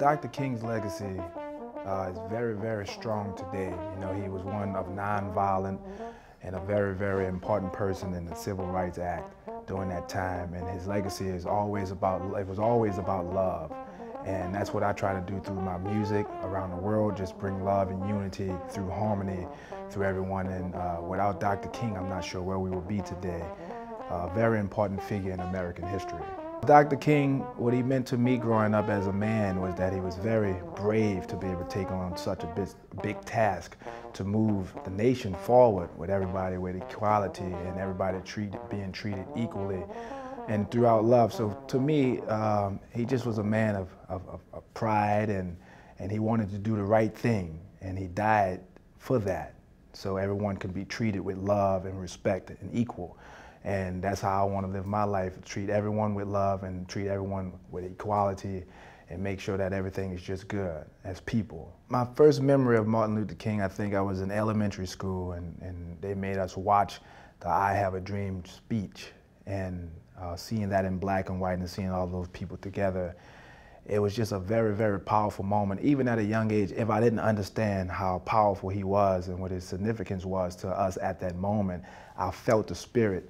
Dr. King's legacy is very, very strong today. You know, he was one of nonviolent and a very, very important person in the Civil Rights Act during that time. And his legacy is always about, it was always about love. And that's what I try to do through my music around the world, just bring love and unity through harmony through everyone. And without Dr. King, I'm not sure where we would be today. A very important figure in American history. Dr. King, what he meant to me growing up as a man was that he was very brave to be able to take on such a big task, to move the nation forward with everybody with equality and everybody being treated equally and throughout love. So to me, he just was a man of pride, and he wanted to do the right thing, and he died for that, so everyone can be treated with love and respect and equal. And that's how I want to live my life, treat everyone with love and treat everyone with equality and make sure that everything is just good as people. My first memory of Martin Luther King, I think I was in elementary school, and they made us watch the I Have a Dream speech. And seeing that in black and white and seeing all those people together, it was just a very, very powerful moment. Even at a young age, if I didn't understand how powerful he was and what his significance was to us at that moment, I felt the spirit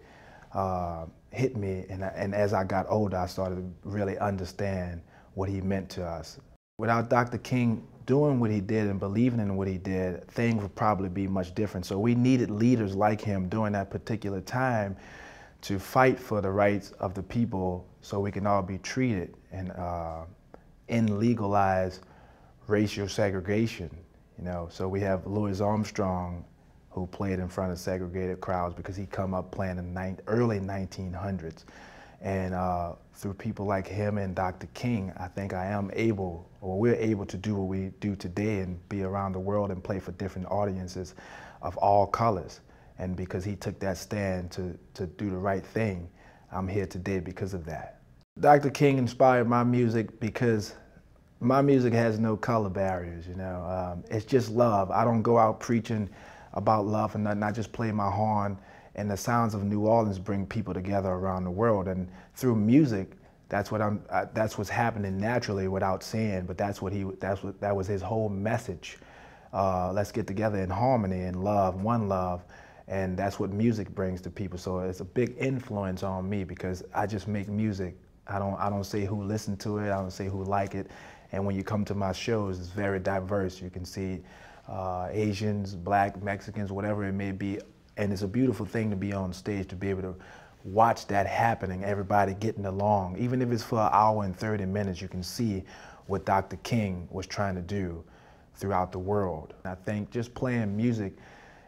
hit me, and as I got older, I started to really understand what he meant to us. Without Dr. King doing what he did and believing in what he did, things would probably be much different. So we needed leaders like him during that particular time to fight for the rights of the people so we can all be treated and end legalized racial segregation. You know, so we have Louis Armstrong, who played in front of segregated crowds because he come up playing in the early 1900s. And through people like him and Dr. King, I think we're able to do what we do today and be around the world and play for different audiences of all colors. And because he took that stand to do the right thing, I'm here today because of that. Dr. King inspired my music because my music has no color barriers, you know. It's just love. I don't go out preaching about love and nothing. I just play my horn, and the sounds of New Orleans bring people together around the world. And through music, that's what's happening naturally without saying. But that was his whole message. Let's get together in harmony and love, one love, and that's what music brings to people. So it's a big influence on me because I just make music. I don't say who listened to it. I don't say who like it. And when you come to my shows, it's very diverse. You can see Asians, Black, Mexicans, whatever it may be. And it's a beautiful thing to be on stage, to be able to watch that happening, everybody getting along. Even if it's for an hour and 30 minutes, you can see what Dr. King was trying to do throughout the world. I think just playing music,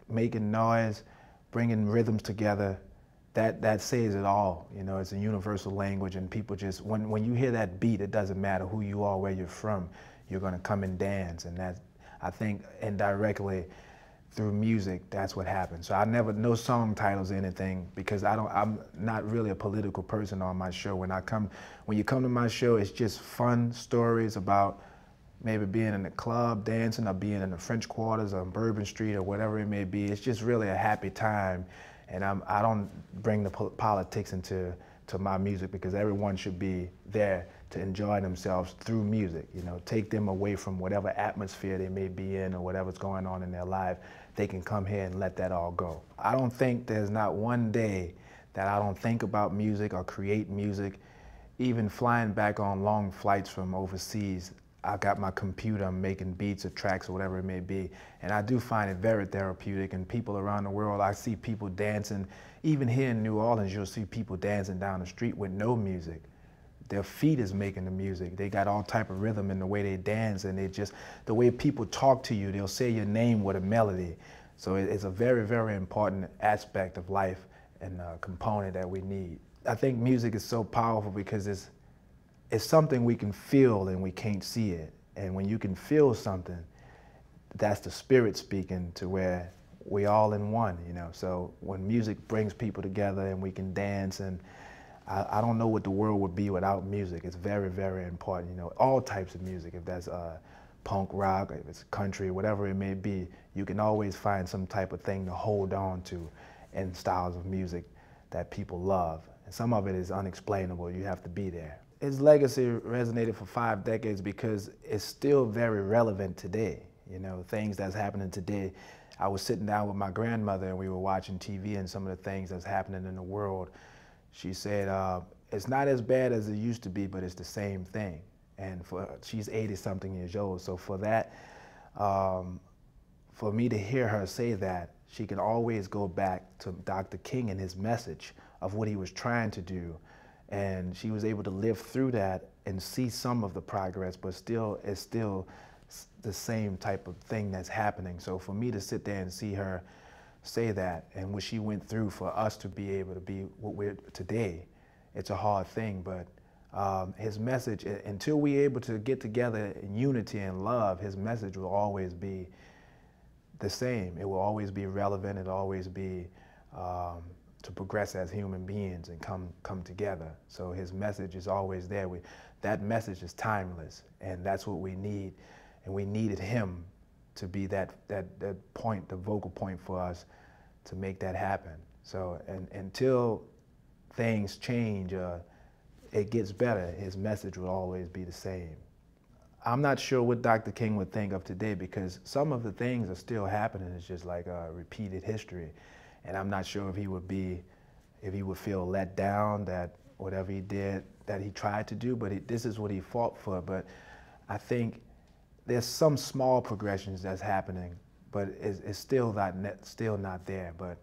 making noise, bringing rhythms together, that says it all. You know, it's a universal language, and people just, when you hear that beat, it doesn't matter who you are, where you're from, you're gonna come and dance. And that, I think indirectly through music, that's what happens. So no song titles or anything, because I'm not really a political person on my show. When you come to my show, it's just fun stories about maybe being in the club, dancing, or being in the French Quarters or Bourbon Street or whatever it may be. It's just really a happy time. And I don't bring the politics into my music, because everyone should be there to enjoy themselves through music. You know, take them away from whatever atmosphere they may be in or whatever's going on in their life. They can come here and let that all go. I don't think there's not one day that I don't think about music or create music. Even flying back on long flights from overseas, I got my computer, I'm making beats or tracks or whatever it may be. And I do find it very therapeutic, and people around the world, I see people dancing. Even here in New Orleans, you'll see people dancing down the street with no music. Their feet is making the music. They got all type of rhythm in the way they dance, and the way people talk to you, they'll say your name with a melody. So it's a very, very important aspect of life and a component that we need. I think music is so powerful because it's something we can feel and we can't see it. And when you can feel something, that's the spirit speaking, to where we all in one, you know. So when music brings people together and we can dance, and I don't know what the world would be without music. It's very, very important, you know. All types of music, if that's punk rock, if it's country, whatever it may be, you can always find some type of thing to hold on to in styles of music that people love. And some of it is unexplainable. You have to be there. His legacy resonated for 5 decades because it's still very relevant today. You know, things that's happening today. I was sitting down with my grandmother and we were watching TV, and some of the things that's happening in the world. She said, it's not as bad as it used to be, but it's the same thing. And she's 80-something years old, so for that, for me to hear her say that, she can always go back to Dr. King and his message of what he was trying to do. And she was able to live through that and see some of the progress, but it's still the same type of thing that's happening. So for me to sit there and see her say that, and what she went through for us to be able to be what we're today, it's a hard thing, but his message, until we're able to get together in unity and love, his message will always be the same. It will always be relevant. It'll always be to progress as human beings and come together. So his message is always there. That message is timeless, and that's what we need. And we needed him to be that point, the vocal point for us to make that happen. So until things change, it gets better, his message will always be the same. I'm not sure what Dr. King would think of today, because some of the things are still happening. It's just like a repeated history. And I'm not sure if he would feel let down that whatever he did, that he tried to do, but this is what he fought for. But I think there's some small progressions that's happening, but it's still not there. But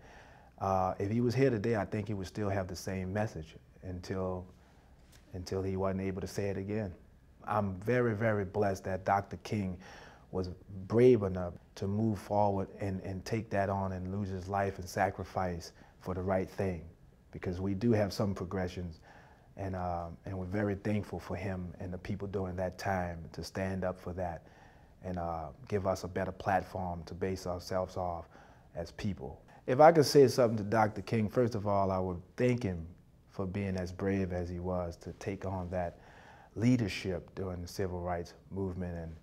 if he was here today, I think he would still have the same message until he wasn't able to say it again. I'm very, very blessed that Dr. King was brave enough to move forward and take that on and lose his life and sacrifice for the right thing, because we do have some progressions, and we're very thankful for him and the people during that time to stand up for that and give us a better platform to base ourselves off as people. If I could say something to Dr. King, first of all, I would thank him for being as brave as he was to take on that leadership during the civil rights movement,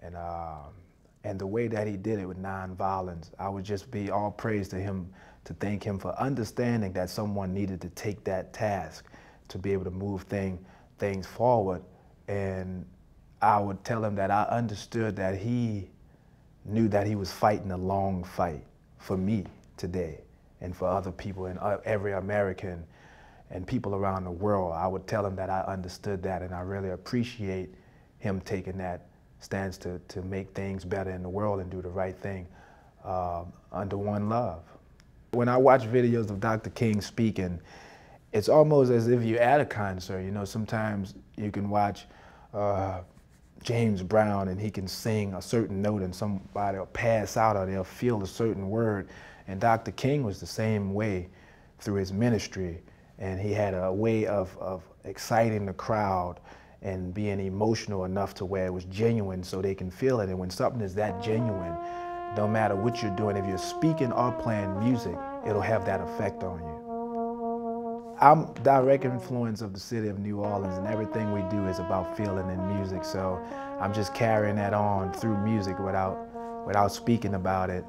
and the way that he did it with nonviolence. I would just be all praise to him, to thank him for understanding that someone needed to take that task to be able to move things forward. And I would tell him that I understood that he knew that he was fighting a long fight for me today and for other people and every American and people around the world. I would tell him that I understood that, and I really appreciate him taking that stance to make things better in the world and do the right thing under one love. When I watch videos of Dr. King speaking, it's almost as if you're at a concert. You know, sometimes you can watch James Brown and he can sing a certain note and somebody will pass out or they'll feel a certain word. And Dr. King was the same way through his ministry. And he had a way of exciting the crowd and being emotional enough to where it was genuine so they can feel it. And when something is that genuine, no matter what you're doing, if you're speaking or playing music, it'll have that effect on you. I'm direct influence of the city of New Orleans, and everything we do is about feeling in music. So I'm just carrying that on through music without speaking about it.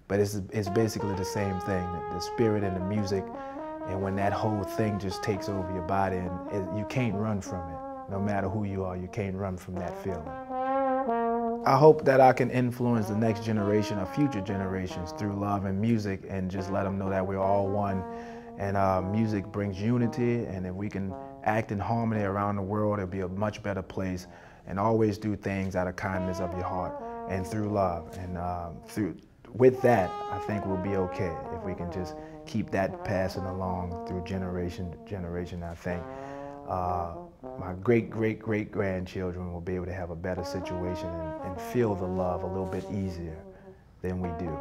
But it's basically the same thing, the spirit and the music. And when that whole thing just takes over your body, and you can't run from it. No matter who you are, you can't run from that feeling. I hope that I can influence the next generation or future generations through love and music, and just let them know that we're all one. And music brings unity, and if we can act in harmony around the world, it'll be a much better place. And always do things out of kindness of your heart and through love. And with that, I think we'll be okay if we can just keep that passing along through generation to generation. I think my great-great-great-grandchildren will be able to have a better situation and feel the love a little bit easier than we do.